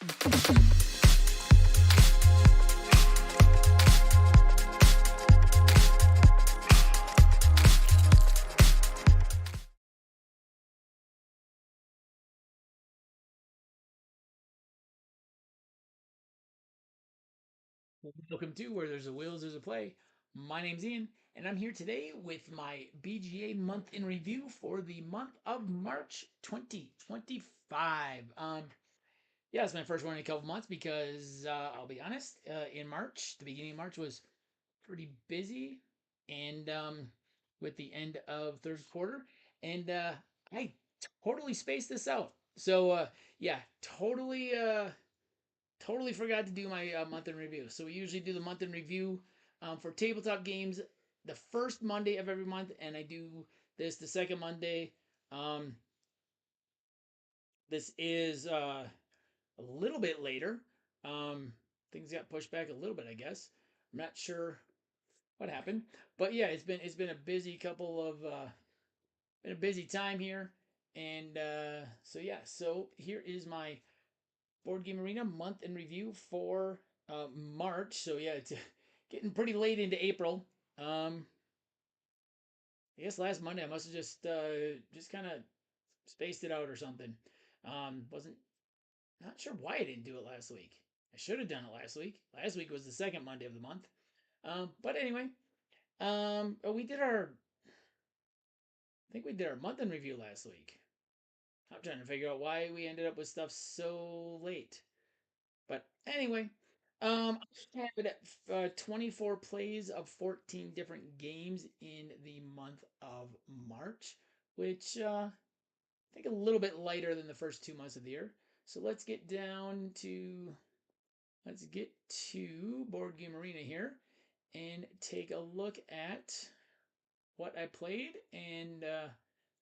Welcome to Where There's a Wills, There's a Play. My name's Ian, and I'm here today with my BGA month in review for the month of March 2025. Yeah, it's my first one in a couple months because I'll be honest, in March, the beginning of March was pretty busy, and with the end of third quarter, and I totally spaced this out. So yeah, totally forgot to do my month in review. So we usually do the month in review for tabletop games the first Monday of every month, and I do this the second Monday. Um, this is a little bit later. Things got pushed back a little bit, I guess. I'm not sure what happened, but yeah, it's been a busy couple of been a busy time here, and so yeah. So here is my Board Game Arena month in review for March. So yeah, it's getting pretty late into April. Um, I guess last Monday I must have just kind of spaced it out or something. Wasn't not sure why I didn't do it last week. I should have done it last week. Last week was the second Monday of the month. But anyway, we did our I think we did our month in review last week. I'm trying to figure out why we ended up with stuff so late. But anyway, I had 24 plays of 14 different games in the month of March, which I think a little bit lighter than the first 2 months of the year. So let's get to Board Game Arena here and take a look at what I played and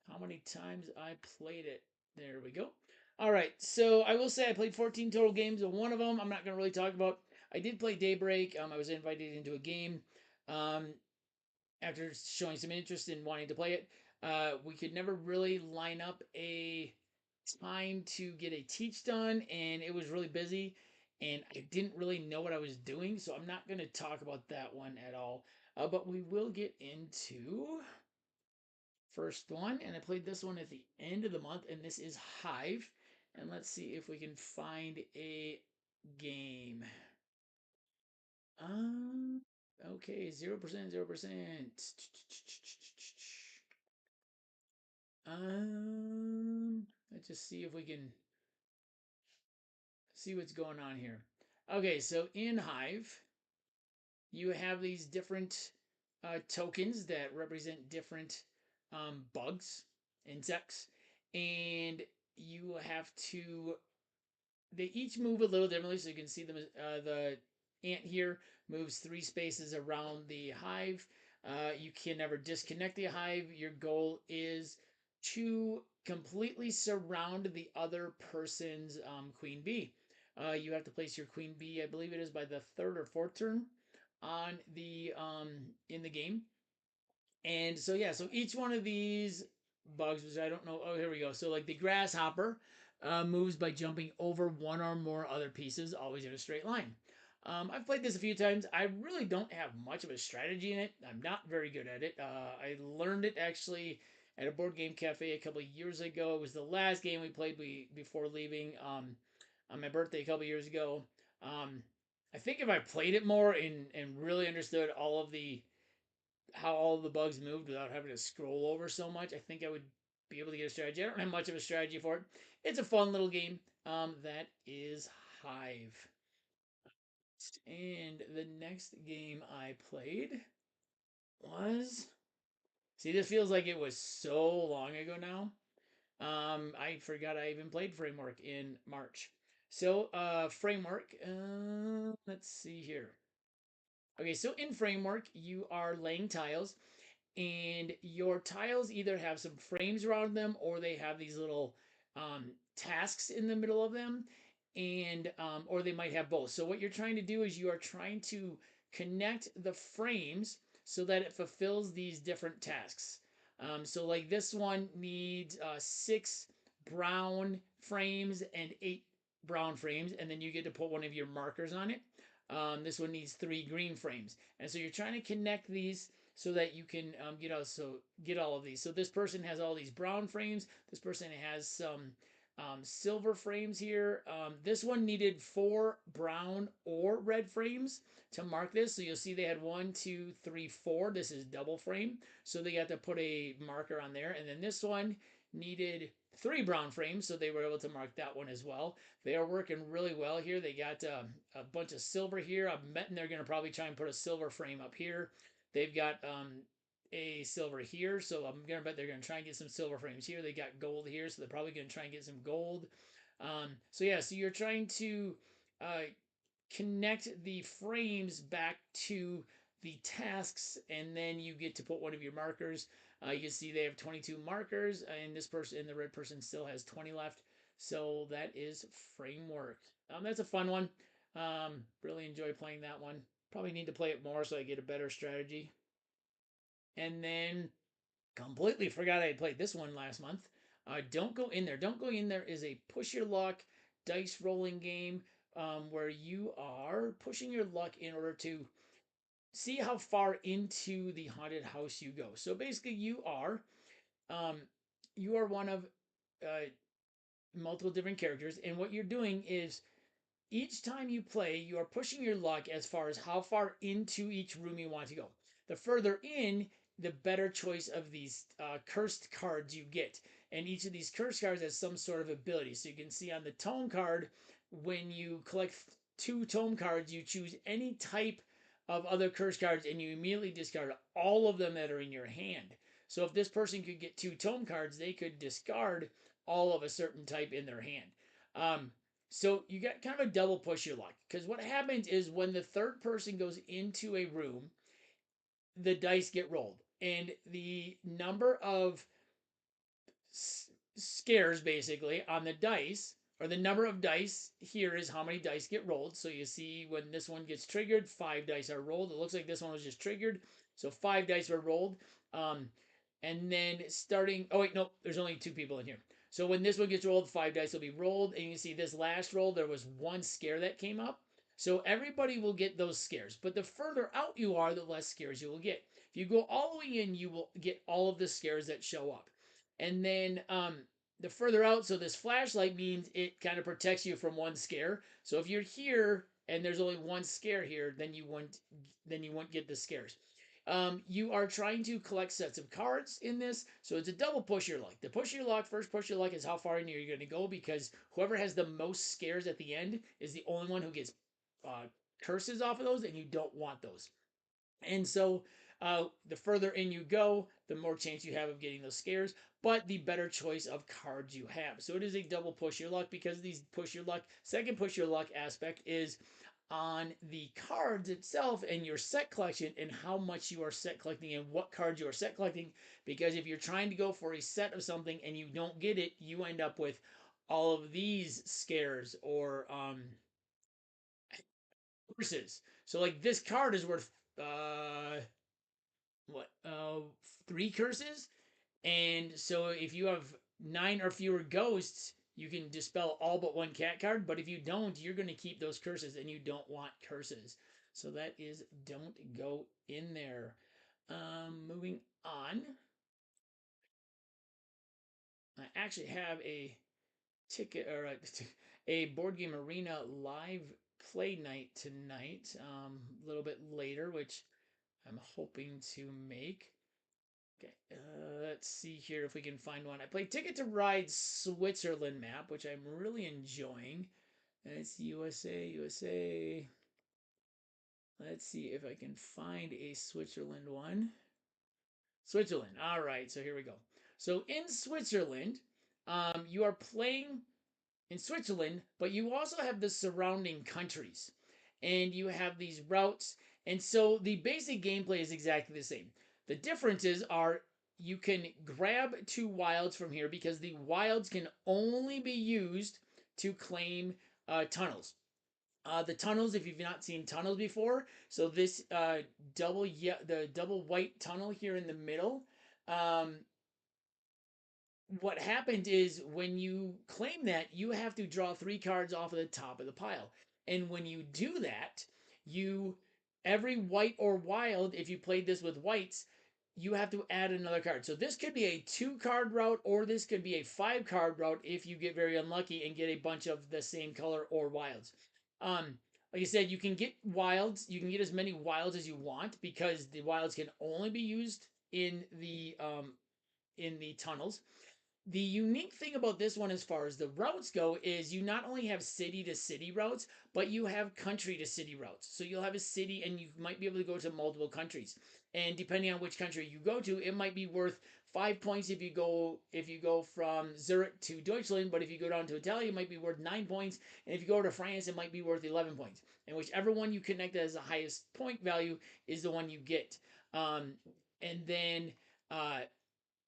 how many times I played it. There we go. All right, so I will say I played 14 total games, and one of them I'm not going to really talk about. I did play Daybreak. I was invited into a game um, after showing some interest in wanting to play it. We could never really line up a time to get a teach done, and it was really busy, and I didn't really know what I was doing, so I'm not going to talk about that one at all. But we will get into first one, and I played this one at the end of the month, and this is Hive. And let's see if we can find a game. Um, okay, 0%, 0%. Let's just see if we can see what's going on here. Okay, so in Hive, you have these different tokens that represent different bugs, insects, and you have to. They each move a little differently, so you can see them. The ant here moves 3 spaces around the hive. You can never disconnect the hive. Your goal is to completely surround the other person's queen bee. You have to place your queen bee, I believe it is by the third or fourth turn on the in the game. And so yeah, so each one of these bugs, which I don't know. Oh, here we go. So like the grasshopper moves by jumping over one or more other pieces, always in a straight line. I've played this a few times. I really don't have much of a strategy in it. I'm not very good at it. I learned it actually at a board game cafe a couple of years ago. It was the last game we played before leaving on my birthday a couple of years ago. Um, I think if I played it more and really understood all of the how all the bugs moved without having to scroll over so much, I think I would be able to get a strategy. I don't have much of a strategy for it. It's a fun little game. That is Hive. And the next game I played was. See, this feels like it was so long ago now. I forgot I even played Framework in March. So, Framework. Let's see here. Okay, so in Framework, you are laying tiles, and your tiles either have some frames around them or they have these little tasks in the middle of them, and or they might have both. So what you're trying to do is you are trying to connect the frames so that it fulfills these different tasks. So like this one needs 6 brown frames and 8 brown frames, and then you get to put one of your markers on it. This one needs 3 green frames, and so you're trying to connect these so that you can get all of these. So this person has all these brown frames. This person has some silver frames here. This one needed 4 brown or red frames to mark this. So you'll see they had 1, 2, 3, 4. This is double frame. So they got to put a marker on there. And then this one needed 3 brown frames. So they were able to mark that one as well. They are working really well here. They got a bunch of silver here. I'm betting they're going to probably try and put a silver frame up here. They've got a silver here, so I'm gonna bet they're gonna try and get some silver frames here. They got gold here, so they're probably gonna try and get some gold. So yeah, so you're trying to uh, connect the frames back to the tasks, and then you get to put one of your markers. You can see they have 22 markers, and this person, and the red person, still has 20 left. So that is framework. That's a fun one. Really enjoy playing that one. Probably need to play it more so I get a better strategy. And then completely forgot I had played this one last month. Don't Go In There. Don't Go In There is a push your luck dice rolling game where you are pushing your luck in order to see how far into the haunted house you go. So basically, um, you are one of uh, multiple different characters, and what you're doing is each time you play, you are pushing your luck as far as how far into each room you want to go. The further in, the better choice of these cursed cards you get. And each of these cursed cards has some sort of ability. So you can see on the tome card, when you collect 2 tome cards, you choose any type of other cursed cards and you immediately discard all of them that are in your hand. So if this person could get 2 tome cards, they could discard all of a certain type in their hand. So you got kind of a double push your luck because what happens is when the third person goes into a room, the dice get rolled, and the number of scares basically on the dice, or the number of dice here is how many dice get rolled. So you see when this one gets triggered, 5 dice are rolled. It looks like this one was just triggered, so 5 dice were rolled. Um, and then starting, oh wait, no, there's only 2 people in here. So when this one gets rolled, 5 dice will be rolled, and you can see this last roll, there was 1 scare that came up. So everybody will get those scares, but the further out you are, the less scares you will get. If you go all the way in, you will get all of the scares that show up. And then the further out, so this flashlight means it kind of protects you from 1 scare. So if you're here and there's only 1 scare here, then you won't get the scares. You are trying to collect sets of cards in this, so it's a double push your luck. The push your luck, first push your luck is how far in you're going to go, because whoever has the most scares at the end is the only one who gets uh, curses off of those, and you don't want those. And so the further in you go, the more chance you have of getting those scares, but the better choice of cards you have. So it is a double push your luck, because these push your luck, second push your luck aspect is on the cards itself and your set collection and how much you are set collecting and what cards you are set collecting. Because if you're trying to go for a set of something and you don't get it, you end up with all of these scares or curses. So like this card is worth what 3 curses, and so if you have 9 or fewer ghosts, you can dispel all but 1 cat card. But if you don't, you're going to keep those curses, and you don't want curses. So that is Don't Go In There. Moving on, I actually have a ticket or a board game arena live play night tonight, a little bit later, which I'm hoping to make. Okay, let's see here if we can find one. I played Ticket to Ride Switzerland map, which I'm really enjoying. It's USA, USA. Let's see if I can find a Switzerland one. Switzerland. All right, so here we go. So in Switzerland, you are playing in Switzerland, but you also have the surrounding countries, and you have these routes. And so the basic gameplay is exactly the same. The differences are you can grab 2 wilds from here, because the wilds can only be used to claim tunnels. The tunnels, if you've not seen tunnels before, so this the double white tunnel here in the middle, um, what happened is when you claim that, you have to draw three cards off of the top of the pile. And when you do that, you every white or wild, if you played this with whites, you have to add another card. So this could be a 2 card route, or this could be a 5 card route if you get very unlucky and get a bunch of the same color or wilds. Um, like I said, you can get wilds. You can get as many wilds as you want because the wilds can only be used in the tunnels. The unique thing about this one, as far as the routes go, is you not only have city to city routes, but you have country to city routes. So you'll have a city and you might be able to go to multiple countries. And depending on which country you go to, it might be worth 5 points if you go from Zurich to Deutschland, but if you go down to Italy, it might be worth 9 points. And if you go to France, it might be worth 11 points. And whichever one you connect as the highest point value is the one you get. Um, and then uh,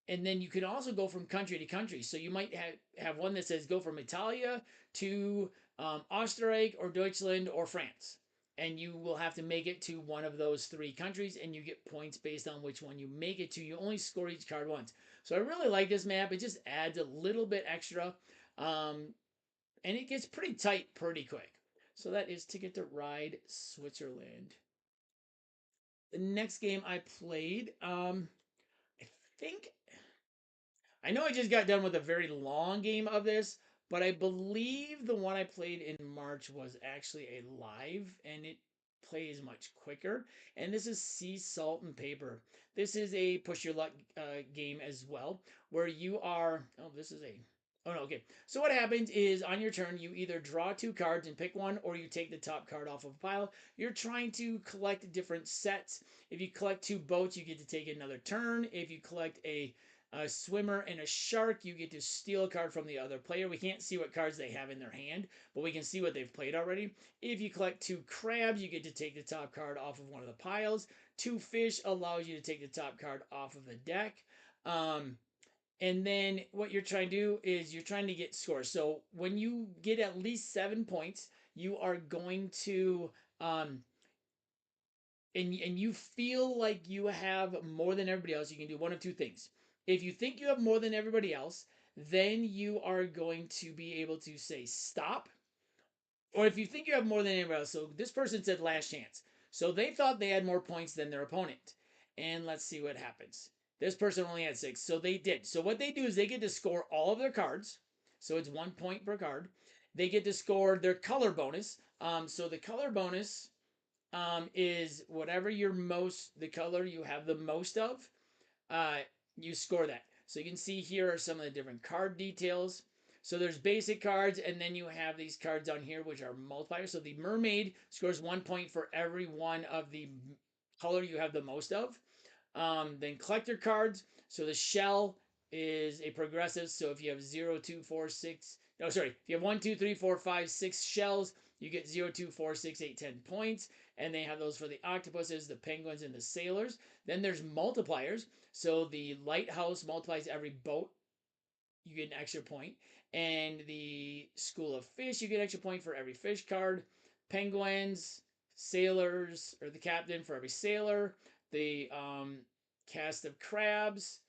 and then you can also go from country to country. So you might have one that says go from Italia to Österreich or Deutschland or France. And you will have to make it to one of those 3 countries, and you get points based on which one you make it to. You only score each card once. So I really like this map. It just adds a little bit extra, um, and it gets pretty tight pretty quick. So that is Ticket to Ride Switzerland. The next game I played, I think I know I just got done with a very long game of this, but I believe the one I played in March was actually a live and it plays much quicker. And this is Sea Salt and Paper. This is a push your luck game as well, where you are. Oh, this is a. Oh no, okay. So what happens is on your turn, you either draw 2 cards and pick one, or you take the top card off of a pile. You're trying to collect different sets. If you collect 2 boats, you get to take another turn. If you collect a swimmer and a shark, you get to steal a card from the other player. We can't see what cards they have in their hand, but we can see what they've played already. If you collect 2 crabs, you get to take the top card off of one of the piles. 2 fish allows you to take the top card off of the deck. Um, and then what you're trying to do is you're trying to get scores. So when you get at least 7 points, you are going to um, and you feel like you have more than everybody else, you can do one of 2 things. If you think you have more than everybody else, then you are going to be able to say stop. Or if you think you have more than anybody else, so this person said last chance. So they thought they had more points than their opponent. And let's see what happens. This person only had 6, so they did. So what they do is they get to score all of their cards. So it's 1 point per card. They get to score their color bonus. So the color bonus is whatever the color you have the most of, uh, you score that. So you can see here are some of the different card details. So there's basic cards, and then you have these cards on here which are multipliers. So the mermaid scores 1 point for every one of the color you have the most of. Then collector cards. So the shell is a progressive. So if you have 0, 2, 4, 6, no, sorry, if you have 1, 2, 3, 4, 5, 6 shells, you get 0, 2, 4, 6, 8, 10 points. And they have those for the octopuses, the penguins, and the sailors. Then there's multipliers. So the lighthouse multiplies every boat, you get an extra point. And the school of fish, you get an extra point for every fish card. Penguins, sailors, or the captain for every sailor. The cast of crabs.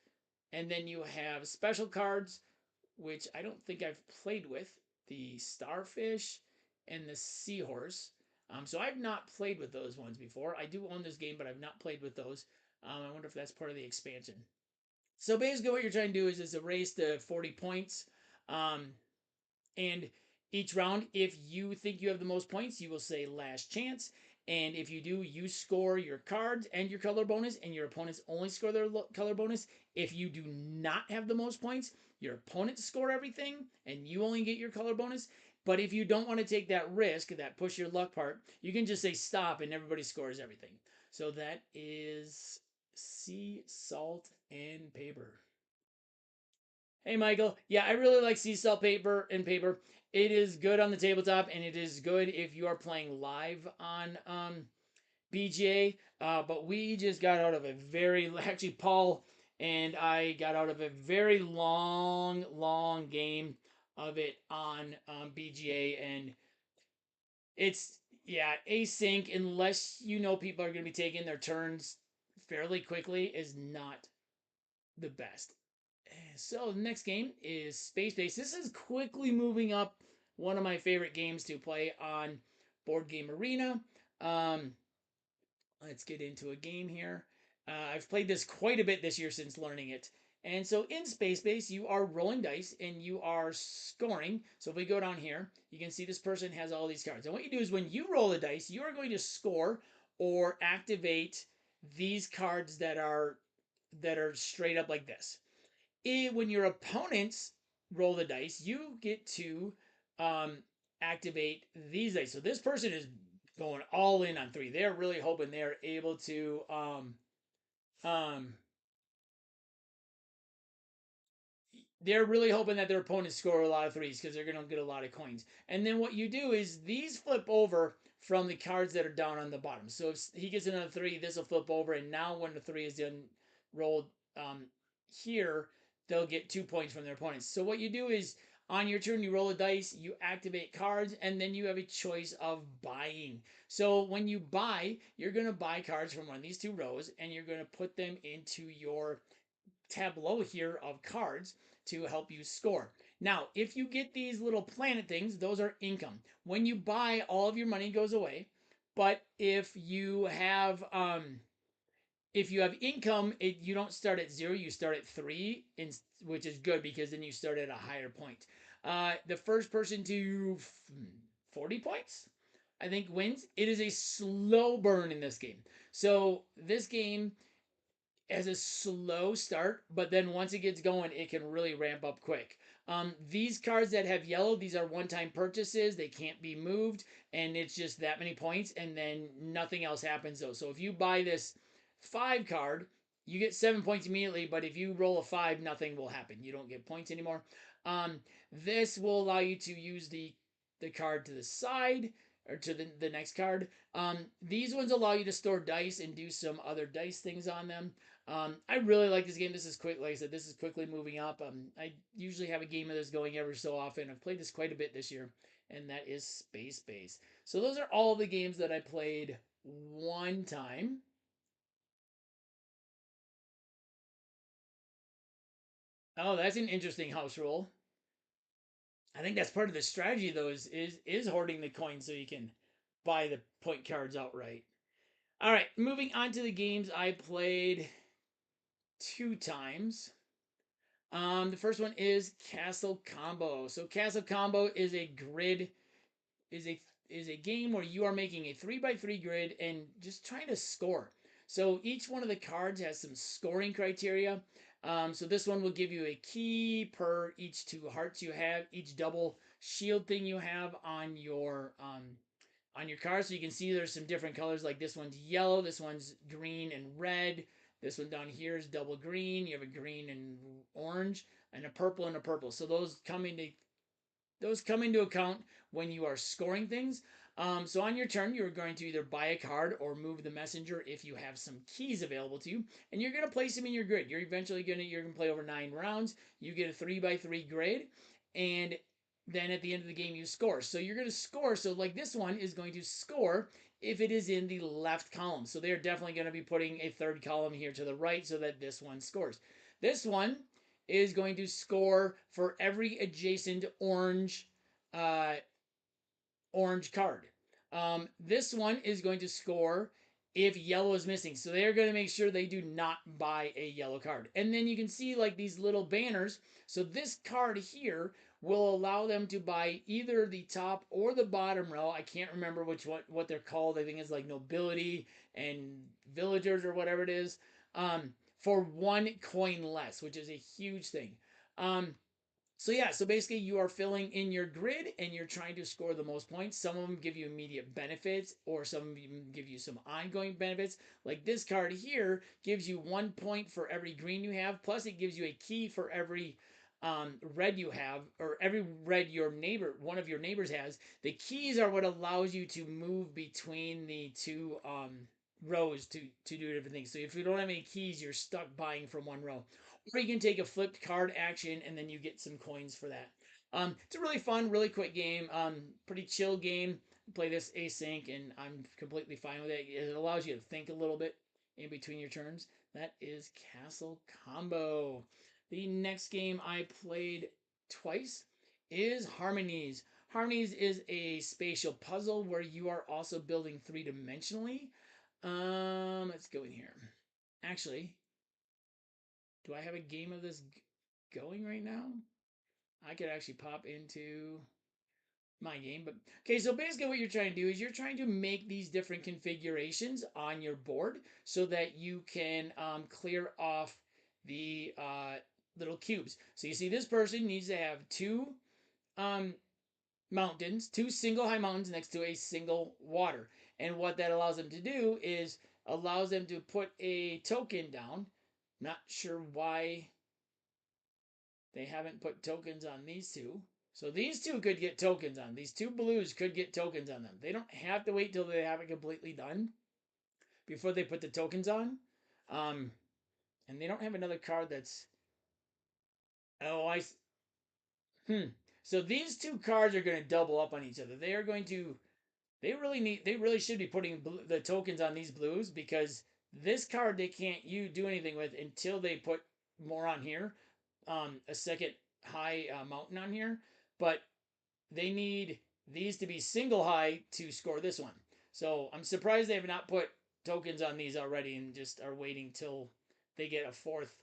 And then you have special cards, which I don't think I've played with. The starfish and the seahorse. So I've not played with those ones before. I do own this game, but I've not played with those. I wonder if that's part of the expansion. So basically, what you're trying to do is a race to 40 points. Um, and each round, if you think you have the most points, you will say last chance. And if you do, you score your cards and your color bonus, and your opponents only score their color bonus. If you do not have the most points, your opponents score everything, and you only get your color bonus. But if you don't want to take that risk, that push your luck part, you can just say stop, and everybody scores everything. So that is Sea Salt and Paper. Hey, Michael. Yeah, I really like Sea Salt Paper and Paper. It is good on the tabletop, and it is good if you are playing live on BGA. But we just got out of a very, actually, Paul and I got out of a very long, long game of it on BGA, and it's, yeah, async, unless you know people are going to be taking their turns fairly quickly, is not the best. So the next game is Space Base. This is quickly moving up one of my favorite games to play on Board Game Arena. Um, let's get into a game here. I've played this quite a bit this year since learning it. And so in Space Base, you are rolling dice and you are scoring. So if we go down here, you can see this person has all these cards. And what you do is when you roll the dice, you are going to score or activate these cards that are straight up like this. When your opponents roll the dice, you get to um, activate these dice. So this person is going all in on three. They're really hoping they're able to um, they're really hoping that their opponents score a lot of threes because they're going to get a lot of coins. And then what you do is these flip over from the cards that are down on the bottom. So if he gets another three, this will flip over. And now when the three is then rolled here, they'll get 2 points from their opponents. So what you do is on your turn, you roll a dice, you activate cards, and then you have a choice of buying. So when you buy, you're going to buy cards from one of these two rows, and you're going to put them into your tableau here of cards to help you score. Now, if you get these little planet things, those are income. When you buy, all of your money goes away. But if you have income, you don't start at zero. You start at three, which is good because then you start at a higher point. The first person to 40 points, I think, wins. It is a slow burn in this game. So this game as a slow start, but then once it gets going, it can really ramp up quick. These cards that have yellow, these are one-time purchases. They can't be moved, and it's just that many points, and then nothing else happens though. So if you buy this 5 card, you get 7 points immediately, but if you roll a 5, nothing will happen. You don't get points anymore. This will allow you to use the card to the side or to the next card. These ones allow you to store dice and do some other dice things on them. I really like this game. This is quick. Like I said, this is quickly moving up. I usually have a game of this going every so often. I've played this quite a bit this year, and that is Space Base. So those are all the games that I played one time. Oh, that's an interesting house rule. I think that's part of the strategy, though, is hoarding the coins so you can buy the point cards outright. All right, moving on to the games I played 2 times. The first one is Castle Combo. So Castle Combo is a is a game where you are making a 3x3 grid and just trying to score. So each one of the cards has some scoring criteria. So this one will give you a key per each 2 hearts you have, each double shield thing you have on your card. So you can see there's some different colors. Like this one's yellow, this one's green and red. This one down here is double green. You have a green and orange, and a purple and a purple. So those come into account when you are scoring things. So on your turn, you're going to either buy a card or move the messenger if you have some keys available to you, and you're going to place them in your grid. You're going to play over 9 rounds. You get a 3x3 grid, and then at the end of the game you score. So you're going to score. So like this one is going to score if it is in the left column. So they're definitely going to be putting a third column here to the right so that this one scores. This one is going to score for every adjacent uh, orange card. This one is going to score if yellow is missing. So they're going to make sure they do not buy a yellow card. And then you can see like these little banners. So this card here will allow them to buy either the top or the bottom row. I can't remember what they're called. I think it's like nobility and villagers or whatever it is. For 1 coin less, which is a huge thing. So yeah, so basically you are filling in your grid and you're trying to score the most points. Some of them give you immediate benefits, or some of them give you some ongoing benefits. Like this card here gives you 1 point for every green you have, plus it gives you a key for every red you have, or every red one of your neighbors has. The keys are what allows you to move between the two rows to do different things. So if you don't have any keys, you're stuck buying from one row. Or you can take a flipped card action and then you get some coins for that. It's a really fun, really quick game. Pretty chill game. Play this async and I'm completely fine with it. It allows you to think a little bit in between your turns. That is Castle Combo. The next game I played twice is Harmonies. Harmonies is a spatial puzzle where you are also building three-dimensionally. Let's go in here. Actually, do I have a game of this going right now? I could actually pop into my game. But okay, so basically what you're trying to do is you're trying to make these different configurations on your board so that you can clear off the little cubes. So you see this person needs to have two um, mountains, two single high mountains next to a single water. And what that allows them to do is allows them to put a token down. Not sure why they haven't put tokens on these two. So these two could get tokens on. These two blues could get tokens on them. They don't have to wait till they have it completely done before they put the tokens on. Um, and they don't have another card that's. Oh, I. Hmm. So these two cards are going to double up on each other. They are going to. They really need. They really should be putting the tokens on these blues because this card they can't you do anything with until they put more on here. A second high mountain on here, but they need these to be single high to score this one. So I'm surprised they have not put tokens on these already and just are waiting till they get a fourth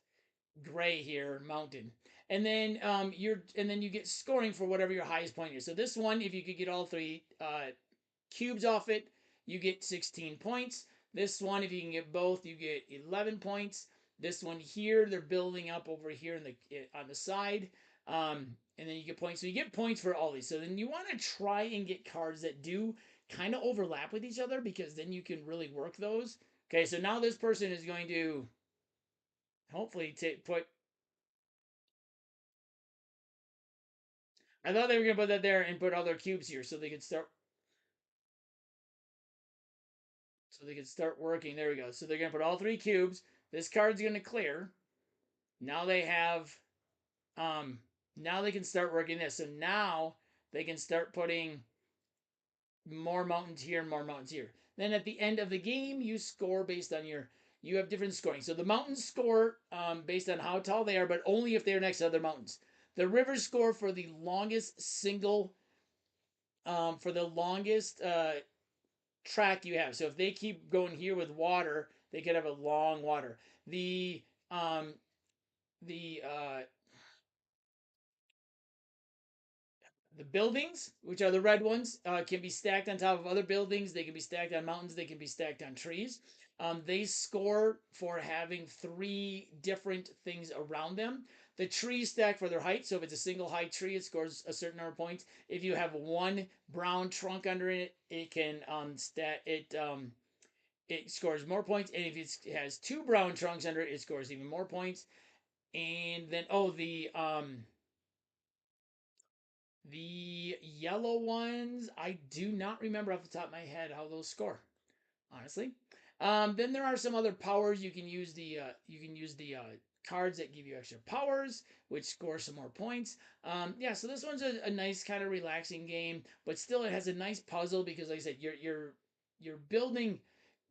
gray here mountain. And then you get scoring for whatever your highest point is. So this one, if you could get all three cubes off it, you get 16 points. This one, if you can get both, you get 11 points. This one here, they're building up over here in the on the side, and then you get points. So you get points for all these. So then you want to try and get cards that do kind of overlap with each other because then you can really work those. Okay, so now this person is going to hopefully put. I thought they were going to put that there and put all their cubes here so they could start. So they could start working. There we go. So they're going to put all three cubes. This card's going to clear. Now they have um now they can start working this. So now they can start putting more mountains here and more mountains here. Then at the end of the game, you score based on your you have different scoring. So the mountains score based on how tall they are, but only if they're next to other mountains. The rivers score for the longest single for the longest track you have. So if they keep going here with water, they could have a long water. Um, the the buildings, which are the red ones, can be stacked on top of other buildings. They can be stacked on mountains. They can be stacked on trees. They score for having three different things around them. The trees stack for their height. So if it's a single high tree, it scores a certain number of points. If you have one brown trunk under it, it can it scores more points. And if it has two brown trunks under it, it scores even more points. And then the yellow ones, I do not remember off the top of my head how those score, honestly. Then there are some other powers you can use the cards that give you extra powers, which score some more points. Yeah, so this one's a nice kind of relaxing game, but still it has a nice puzzle because, like I said, you're building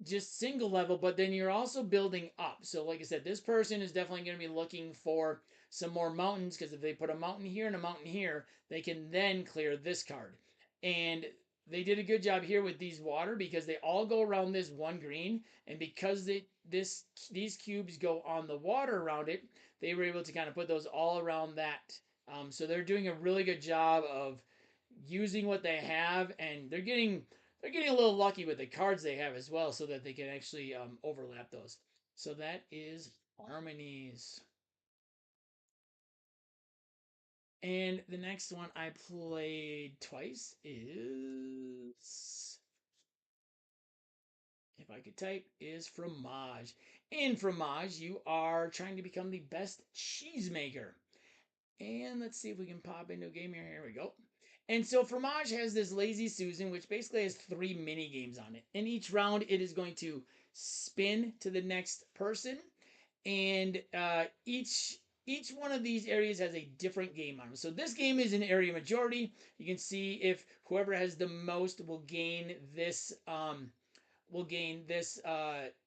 just single level, but then you're also building up. So, like I said, this person is definitely going to be looking for some more mountains because if they put a mountain here and a mountain here, they can then clear this card. And they did a good job here with these water because they all go around this one green, and because these cubes go on the water around it, they were able to kind of put those all around that. So they're doing a really good job of using what they have, and they're getting a little lucky with the cards they have as well, so that they can actually overlap those. So that is harmonies. And the next one I played twice is, if I could type, is fromage. In fromage, you are trying to become the best cheesemaker. And let's see if we can pop into a game here. Here we go. And so Fromage has this Lazy Susan, which basically has three mini games on it. In each round, it is going to spin to the next person, and each one of these areas has a different game on them. So this game is an area majority. You can see if whoever has the most will gain this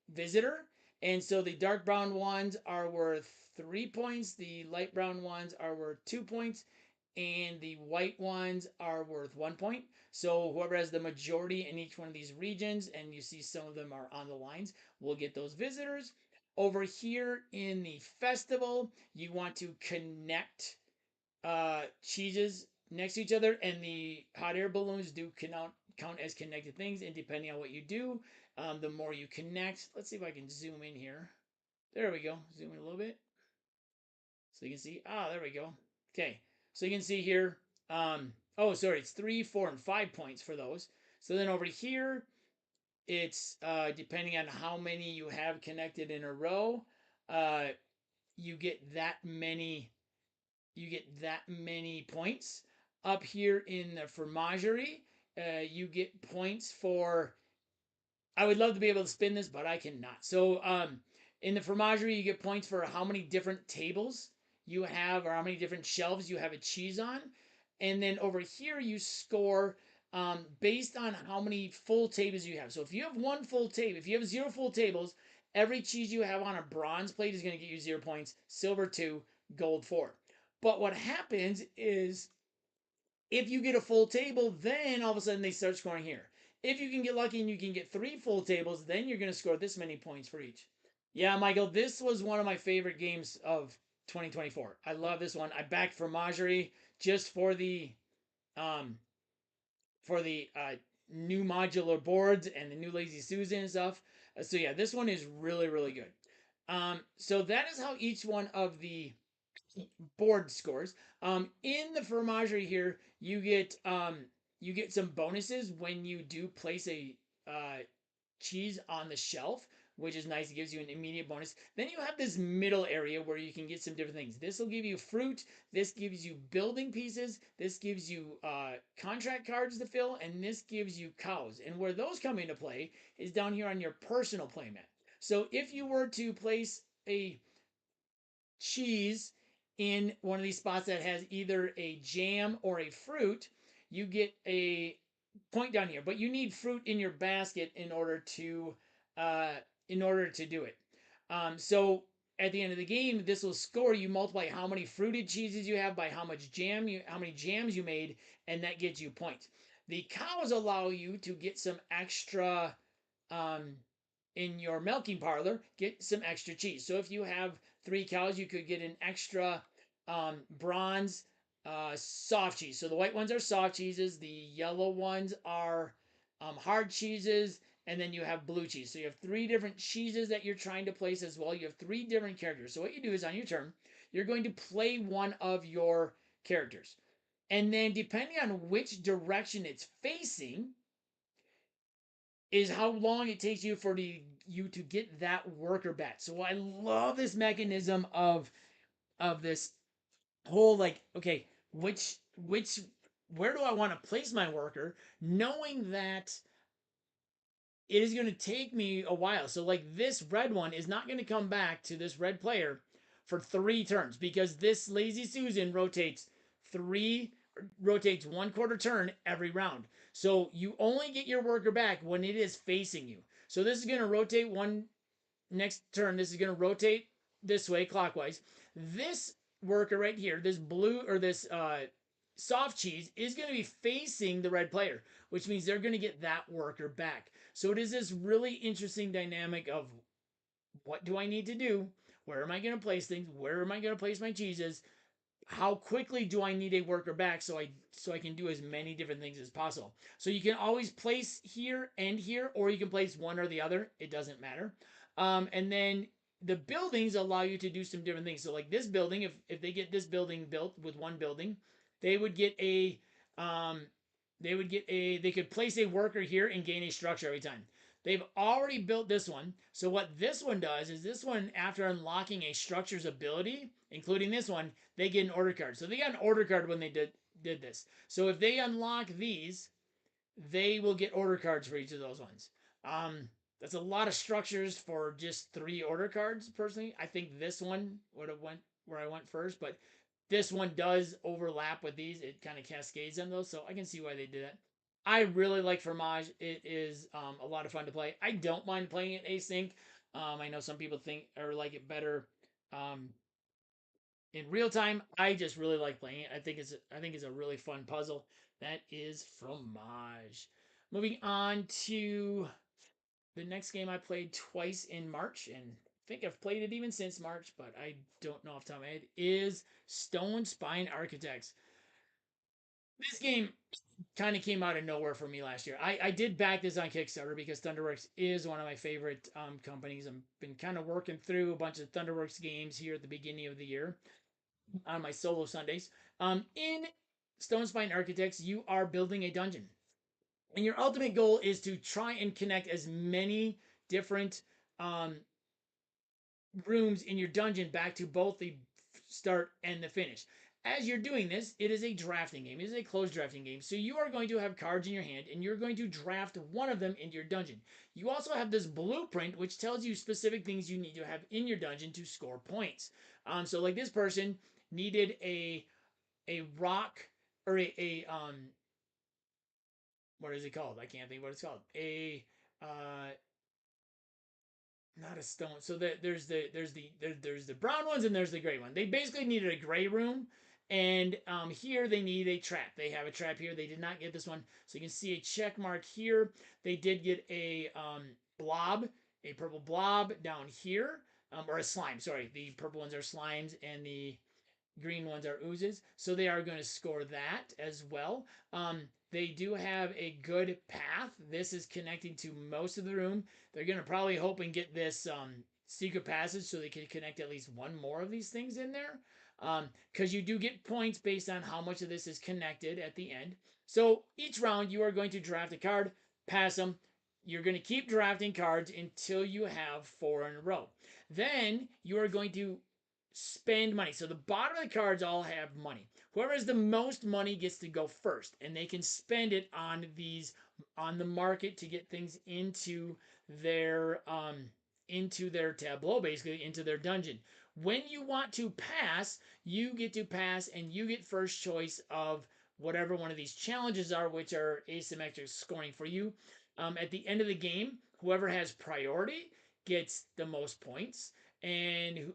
visitor, And so the dark brown ones are worth 3 points, the light brown ones are worth 2 points, and the white ones are worth 1 point. So whoever has the majority in each one of these regions, and you see some of them are on the lines, will get those visitors. Over here in the festival, you want to connect cheeses next to each other, and the hot air balloons do count as connected things. And depending on what you do, the more you connect. Let's see if I can zoom in here. There we go. Zoom in a little bit so you can see. Ah, there we go. Okay, so you can see here. Oh, sorry, it's 3, 4, and 5 points for those. So then over here, it's depending on how many you have connected in a row. Uh, you get that many points. Up here in the fromagerie, you get points for. I would love to be able to spin this, but I cannot. So in the fromagerie, you get points for how many different tables you have, or how many different shelves you have a cheese on. And then over here, you score based on how many full tables you have. So if you have one full table, if you have 0 full tables, every cheese you have on a bronze plate is going to get you 0 points, silver 2, gold 4. But what happens is if you get a full table, then all of a sudden they start scoring here. If you can get lucky and you can get 3 full tables, then you're going to score this many points for each. Yeah, Michael, this was one of my favorite games of 2024. I love this one. I backed Fromagerie just um for the new modular boards and the new Lazy Susan and stuff. So yeah, this one is really really good. So that is how each one of the board scores. In the fromagerie here, you get some bonuses when you do place a cheese on the shelf, which is nice. It gives you an immediate bonus. Then you have this middle area where you can get some different things. This will give you fruit. This gives you building pieces. This gives you contract cards to fill, and this gives you cows. And where those come into play is down here on your personal playmat. So if you were to place a cheese in one of these spots that has either a jam or a fruit, you get a point down here. But you need fruit in your basket uh, in order to do it. So at the end of the game, this will score. You multiply how many fruited cheeses you have by how many jams you made, and that gets you points. The cows allow you to get some extra um, in your milking parlor, get some extra cheese. So if you have 3 cows, you could get an extra bronze soft cheese. So the white ones are soft cheeses, the yellow ones are hard cheeses, and then you have blue cheese. So you have 3 different cheeses that you're trying to place as well. You have 3 different characters. So what you do is on your turn, you're going to play one of your characters. And then depending on which direction it's facing, is how long it takes you for you to get that worker back. So I love this mechanism of this whole like, okay, which where do I want to place my worker, knowing that it is going to take me a while. So like this red one is not going to come back to this red player for 3 turns because this Lazy Susan three rotates 1/4 turn every round. So you only get your worker back when it is facing you. So this is going to rotate one next turn. This is going to rotate this way clockwise. This worker right here, this blue or this soft cheese is going to be facing the red player, which means they're going to get that worker back. So it is this really interesting dynamic of what do I need to do? Where am I going to place things? Where am I going to place my cheeses? How quickly do I need a worker back so I can do as many different things as possible. So you can always place here and here, or you can place one or the other. It doesn't matter. And then the buildings allow you to do some different things. So like this building, if they get this building built with one building, they would get a they could place a worker here and gain a structure every time. They've already built this one. So what this one does is this one, after unlocking a structure's ability, including this one, they get an order card. So they got an order card when they did this. So if they unlock these, they will get order cards for each of those ones. That's a lot of structures for just 3 order cards. Personally, I think this one would have went where I went first, but this one does overlap with these. It kind of cascades them those, so I can see why they did that. I really like Fromage. It is a lot of fun to play. I don't mind playing it async. I know some people think or like it better um, in real time. I just really like playing it. I think it's a really fun puzzle. That is Fromage. Moving on to the next game I played twice in March, and I think I've played it even since March, but I don't know off the top of my head, is Stone Spine Architects. This game kind of came out of nowhere for me last year. I did back this on Kickstarter because Thunderworks is one of my favorite companies. I've been kind of working through a bunch of Thunderworks games here at the beginning of the year on my solo Sundays. In Stone Spine Architects, you are building a dungeon. And your ultimate goal is to try and connect as many different um, rooms in your dungeon back to both the start and the finish. As you're doing this, it is a drafting game. It is a closed drafting game. So you are going to have cards in your hand and you're going to draft one of them into your dungeon. You also have this blueprint which tells you specific things you need to have in your dungeon to score points. So like this person needed a rock or a what is it called? I can't think what it's called. A not a stone. So there's the brown ones and there's the gray one. They basically needed a gray room, and here they need a trap. They have a trap here. They did not get this one, so you can see a check mark here. They did get a blob, a purple blob down here, or a slime. Sorry, the purple ones are slimes, and the green ones are oozes, so they are going to score that as well. They do have a good path. This is connecting to most of the room. They're going to probably hope and get this secret passage so they can connect at least one more of these things in there. Because you do get points based on how much of this is connected at the end. So each round you are going to draft a card, pass them. You're going to keep drafting cards until you have 4 in a row. Then you are going to spend money. So the bottom of the cards all have money. Whoever has the most money gets to go first, and they can spend it on the market to get things into their tableau, basically into their dungeon. When you want to pass, you get to pass, and you get first choice of whatever one of these challenges are, which are asymmetric scoring for you. At the end of the game, whoever has priority gets the most points, and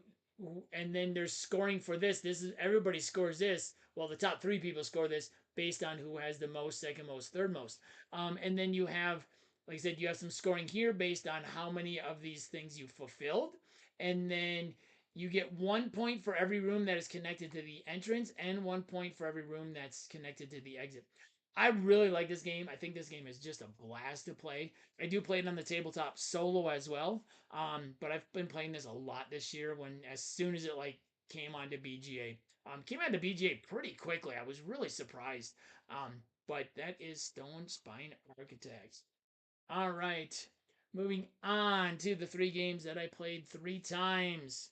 then there's scoring for this. This is everybody scores this. Well, the top 3 people score this based on who has the most, second most, third most. And then you have, like I said, you have some scoring here based on how many of these things you fulfilled, and then you get 1 point for every room that is connected to the entrance, and 1 point for every room that's connected to the exit. I really like this game. I think this game is just a blast to play. I do play it on the tabletop solo as well. But I've been playing this a lot this year. When as soon as it like came onto BGA, came onto BGA pretty quickly. I was really surprised. But that is Stone Spine Architects. All right, moving on to the 3 games that I played 3 times,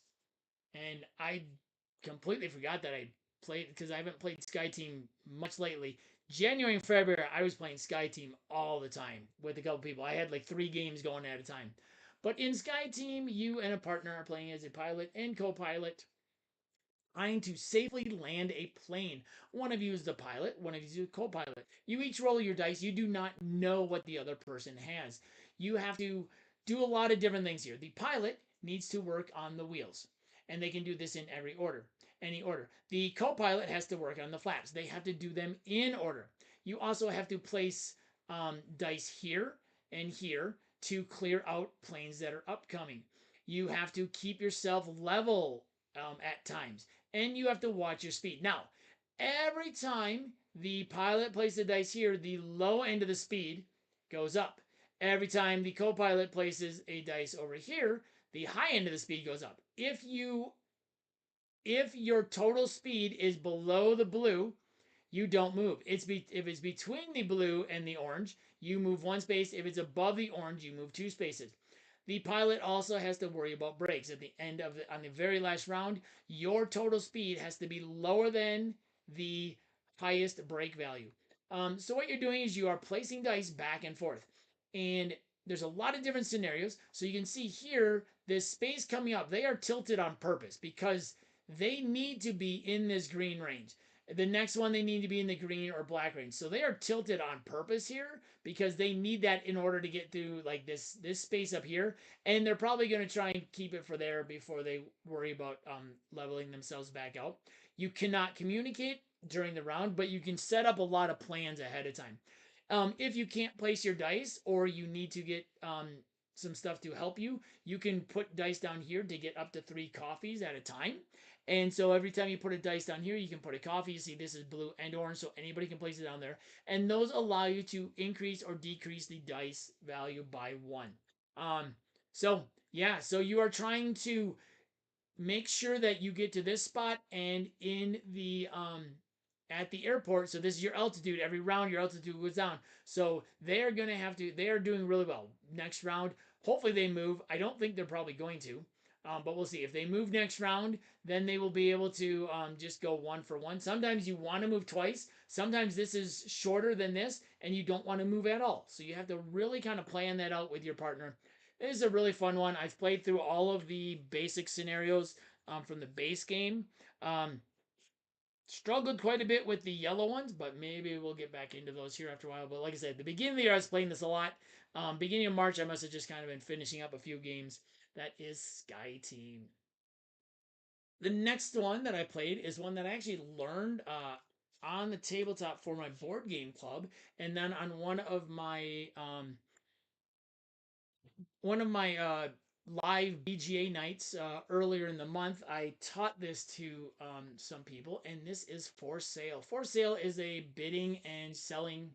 and I completely forgot that I played because I haven't played Sky Team much lately. January and February, I was playing Sky Team all the time with a couple people. I had like 3 games going at a time. But in Sky Team, you and a partner are playing as a pilot and co-pilot, trying to safely land a plane. One of you is the pilot, one of you is the co-pilot. You each roll your dice. You do not know what the other person has. You have to do a lot of different things here. The pilot needs to work on the wheels, and they can do this in any order. The co-pilot has to work on the flaps. They have to do them in order. You also have to place dice here and here to clear out planes that are upcoming. You have to keep yourself level at times, and you have to watch your speed. Now, every time the pilot places the dice here, the low end of the speed goes up. Every time the co-pilot places a dice over here, the high end of the speed goes up. If your total speed is below the blue, you don't move. If it's between the blue and the orange, you move 1 space. If it's above the orange, you move 2 spaces. The pilot also has to worry about brakes at the end of on the very last round. Your total speed has to be lower than the highest brake value. So what you're doing is you are placing dice back and forth, and there's a lot of different scenarios. So you can see here this space coming up. They are tilted on purpose because they need to be in this green range. The next one, they need to be in the green or black range. So they are tilted on purpose here because they need that in order to get through like this space up here. And they're probably going to try and keep it for there before they worry about leveling themselves back out. You cannot communicate during the round, but you can set up a lot of plans ahead of time. If you can't place your dice or you need to get some stuff to help you, you can put dice down here to get up to 3 coffees at a time. And so every time you put a dice down here, you can put a coffee. You see this is blue and orange, so anybody can place it down there. And those allow you to increase or decrease the dice value by 1. Um, so yeah, so you are trying to make sure that you get to this spot and in the at the airport. So this is your altitude. Every round your altitude goes down. So they are going to have to, they are doing really well next round. Hopefully they move. I don't think they're probably going to, but we'll see. If they move next round, then they will be able to just go 1 for 1. Sometimes you want to move twice. Sometimes this is shorter than this and you don't want to move at all. So you have to really kind of plan that out with your partner. It is a really fun one. I've played through all of the basic scenarios from the base game. Um, Struggled quite a bit with the yellow ones, but maybe we'll get back into those here after a while. But like I said, the beginning of the year, I was playing this a lot. Beginning of March, I must have just kind of been finishing up a few games. That is Sky Team. The next one that I played is one that I actually learned on the tabletop for my board game club, and then on one of my live BGA nights earlier in the month, I taught this to some people, and this is For Sale. For Sale is a bidding and selling,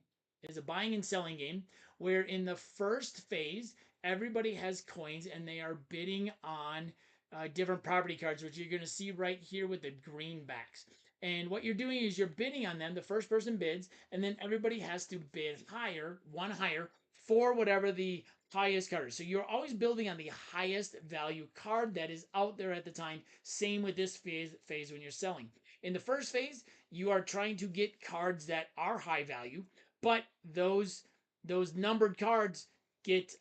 is a buying and selling game where in the first phase, everybody has coins and they are bidding on different property cards, which you're going to see right here with the green backs. And what you're doing is you're bidding on them. The first person bids, and then everybody has to bid higher, one higher, for whatever the highest card. So you're always building on the highest value card that is out there at the time. Same with this phase when you're selling. In the first phase, you are trying to get cards that are high value, but those numbered cards get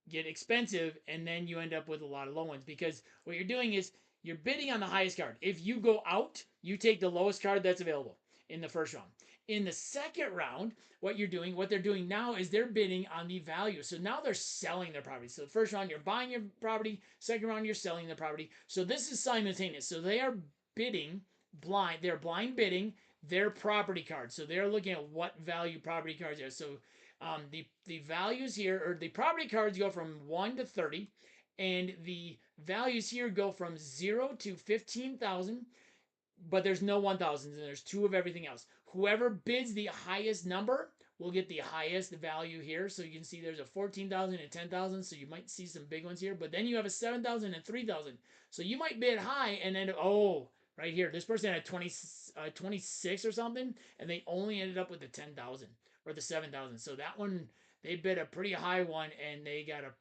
get expensive, and then you end up with a lot of low ones because what you're doing is you're bidding on the highest card. If you go out, you take the lowest card that's available in the first round. In the second round, what they're doing now is they're bidding on the value. So now they're selling their property. So the first round you're buying your property, second round you're selling the property. So this is simultaneous. So they are bidding blind. They're blind bidding their property cards. So they're looking at what value property cards are. So the values here, or the property cards go from 1 to 30, and the values here go from 0 to 15,000, but there's no 1,000s and there's 2 of everything else. Whoever bids the highest number will get the highest value here. So you can see there's a 14,000 and 10,000. So you might see some big ones here, but then you have a 7,000 and 3,000. So you might bid high and then, oh, right here, this person had 26 or something, and they only ended up with the 10,000 or the 7,000. So that one, they bid a pretty high one and they got a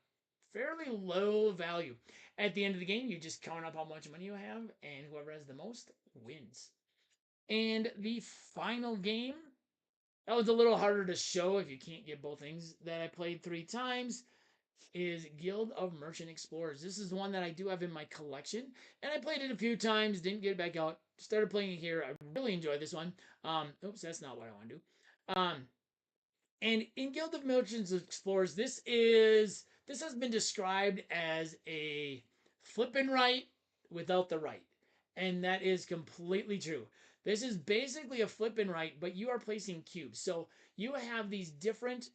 fairly low value. At the end of the game, you just count up how much money you have, and whoever has the most wins. And the final game, that was a little harder to show if you can't get both things, that I played 3 times, is Guild of Merchant Explorers. This is one that I do have in my collection, and I played it a few times, didn't get it back out, started playing it here. I really enjoyed this one. Oops, that's not what I want to do. And in Guild of Merchants Explorers, this has been described as a flip and right without the right. And that is completely true. This is basically a flip and right, but you are placing cubes. So you have these different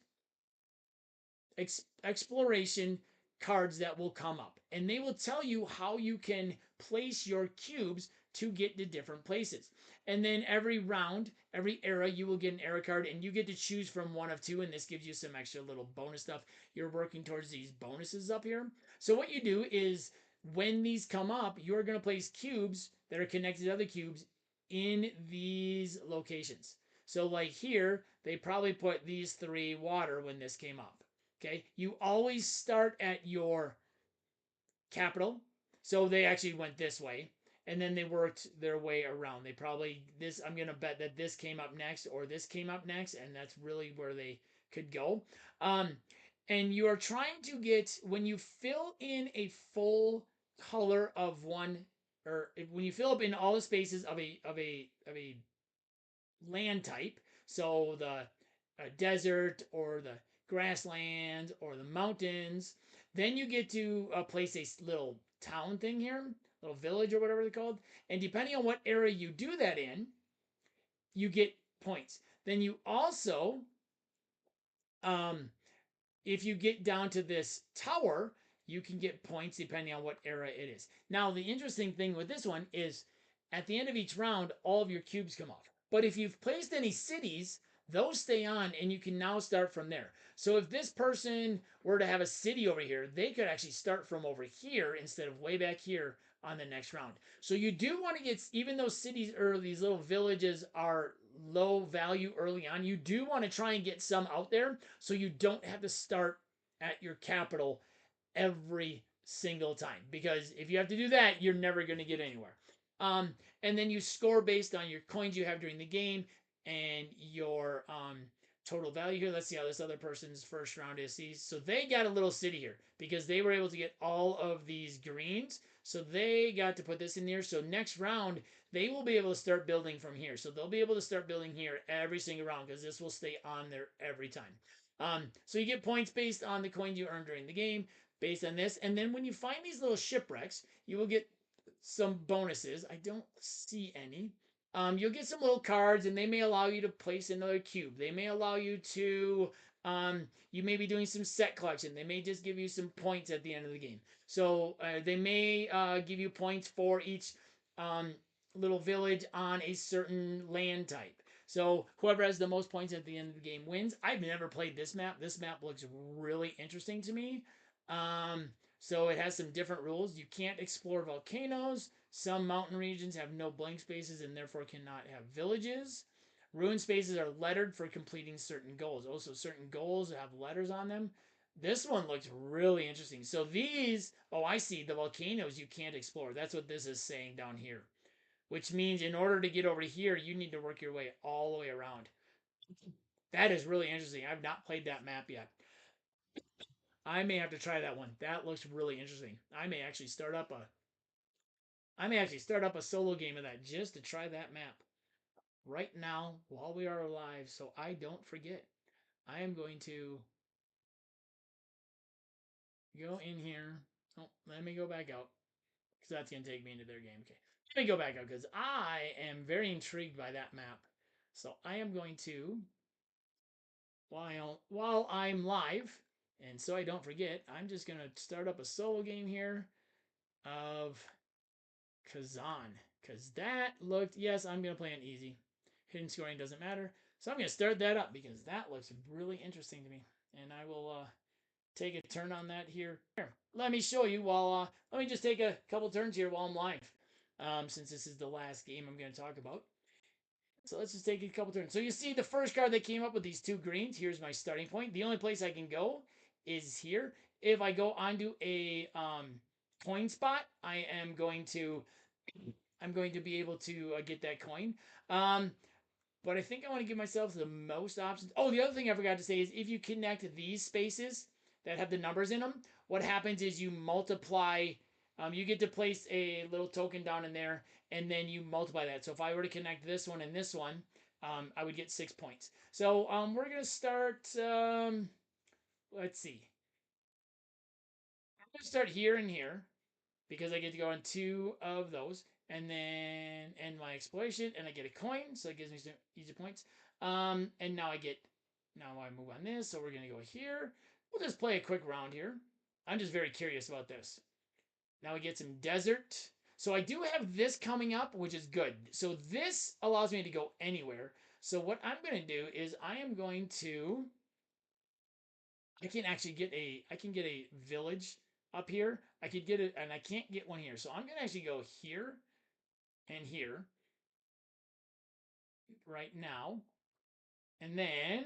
exploration cards that will come up, and they will tell you how you can place your cubes to get to different places. And then every round, every era, you will get an era card, and you get to choose from one of 2, and this gives you some extra little bonus stuff. You're working towards these bonuses up here. So what you do is when these come up, you're going to place cubes that are connected to other cubes in these locations. So like here, they probably put these 3 water when this came up. Okay, you always start at your capital. So they actually went this way, and then they worked their way around. They probably, this, I'm going to bet that this came up next or this came up next, and that's really where they could go. Um, and you are trying to get, when you fill in a full color of one, or when you fill up in all the spaces of a land type. So the desert or the grasslands or the mountains. Then you get to place a little town thing here, little village or whatever they're called. And depending on what area you do that in, you get points. Then you also, um, if you get down to this tower, you can get points depending on what era it is. Now, the interesting thing with this one is at the end of each round, all of your cubes come off. But if you've placed any cities, those stay on and you can now start from there. So if this person were to have a city over here, they could actually start from over here instead of way back here on the next round. So you do want to get, even though cities or these little villages are low value early on, you do want to try and get some out there so you don't have to start at your capital every single time. Because if you have to do that, you're never going to get anywhere. Um, and then you score based on your coins you have during the game and your total value here. Let's see how this other person's first round is. See, so they got a little city here because they were able to get all of these greens. So they got to put this in there. So next round, they will be able to start building from here. So they'll be able to start building here every single round because this will stay on there every time. So you get points based on the coins you earned during the game, based on this. And then when you find these little shipwrecks, you will get some bonuses. I don't see any. You'll get some little cards, and they may allow you to place another cube. They may allow you to. You may be doing some set collection. They may just give you some points at the end of the game. So they may give you points for each um, little village on a certain land type. So whoever has the most points at the end of the game wins. I've never played this map. This map looks really interesting to me. Um, so it has some different rules. You can't explore volcanoes. Some mountain regions have no blank spaces and therefore cannot have villages. Ruin spaces are lettered for completing certain goals. Also, certain goals have letters on them. This one looks really interesting. So these, oh, I see, the volcanoes you can't explore. That's what this is saying down here. Which means in order to get over here, you need to work your way all the way around. That is really interesting. I've not played that map yet. I may have to try that one. That looks really interesting. I may actually start up a solo game of that just to try that map right now while we are alive so I don't forget. I am going to go in here. Oh, let me go back out because that's going to take me into their game. Okay. Let me go back out because I am very intrigued by that map. So I am going to, while I'm live, and so I don't forget, I'm just going to start up a solo game here of Kazan. Because that looked, yes, I'm going to play an easy. Hidden scoring doesn't matter. So I'm going to start that up because that looks really interesting to me. And I will take a turn on that here. Here, let me show you let me just take a couple turns here while I'm live. Since this is the last game I'm going to talk about. So let's just take a couple turns. So you see the first card that came up with these two greens. Here's my starting point. The only place I can go is here. If I go onto a coin spot, I'm going to be able to get that coin. Um, but I think I want to give myself the most options. Oh, the other thing I forgot to say is if you connect these spaces that have the numbers in them, what happens is you multiply. You get to place a little token down in there, and then you multiply that. So if I were to connect this one and this one, I would get 6 points. So we're gonna start. Let's see. I'm gonna start here and here because I get to go on two of those, and then end my exploration, and I get a coin, so it gives me some easy points. And now I move on this, so we're gonna go here. We'll just play a quick round here. I'm just very curious about this. Now we get some desert. So I do have this coming up, which is good. So this allows me to go anywhere. So what I'm going to do is I am going to I can get a village up here. I could get it and I can't get one here. So I'm going to actually go here and here right now. And then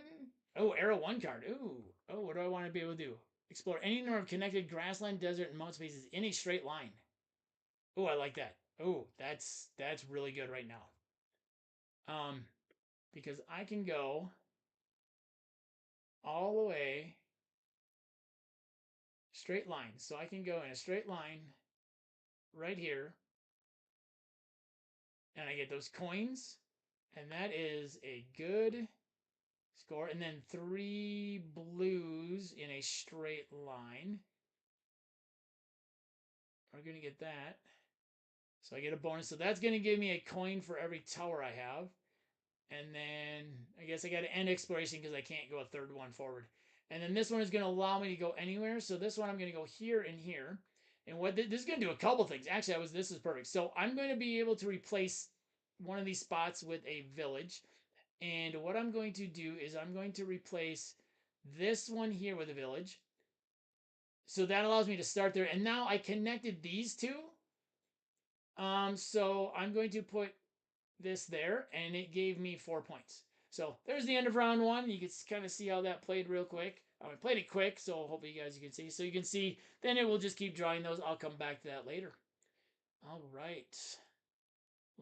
arrow one card. Ooh. Oh, what do I want to be able to do? Explore any number of connected grassland, desert, and mountain spaces in a straight line. Oh, I like that. Oh, that's really good right now. Um, because I can go all the way straight line. So I can go in a straight line right here, and I get those coins, And that is a good score. And then 3 blues in a straight line. We're going to get that. So I get a bonus. So that's going to give me a coin for every tower I have. And then I guess I got to end exploration because I can't go a third one forward. And then this one is going to allow me to go anywhere. So this one I'm going to go here and here. And what this is going to do a couple things. Actually, this is perfect. So I'm going to be able to replace one of these spots with a village. And what I'm going to do is I'm going to replace this one here with a village. So that allows me to start there. And now I connected these two. So I'm going to put this there, and it gave me 4 points. So there's the end of round one. You can kind of see how that played real quick. I played it quick, so hopefully you guys can see. So you can see, then it will just keep drawing those. I'll come back to that later. All right.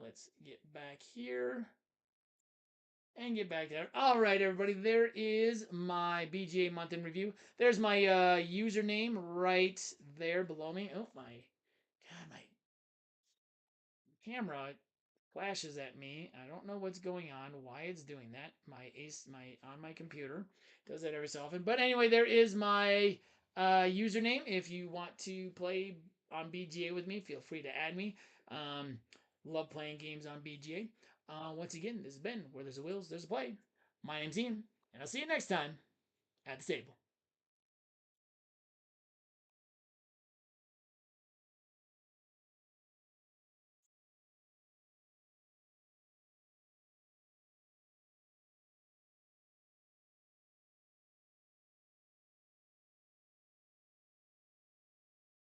Let's get back here and get back there. All right, everybody. There is my BGA month in review. There's my username right there below me. Oh, my camera flashes at me. I don't know what's going on, why it's doing that. My on my computer does that every so often. But anyway, there is my username. If you want to play on BGA with me, feel free to add me. Love playing games on BGA. Once again, this has been Where There's a Wills, There's a Play. My name's Ian, and I'll see you next time at the table.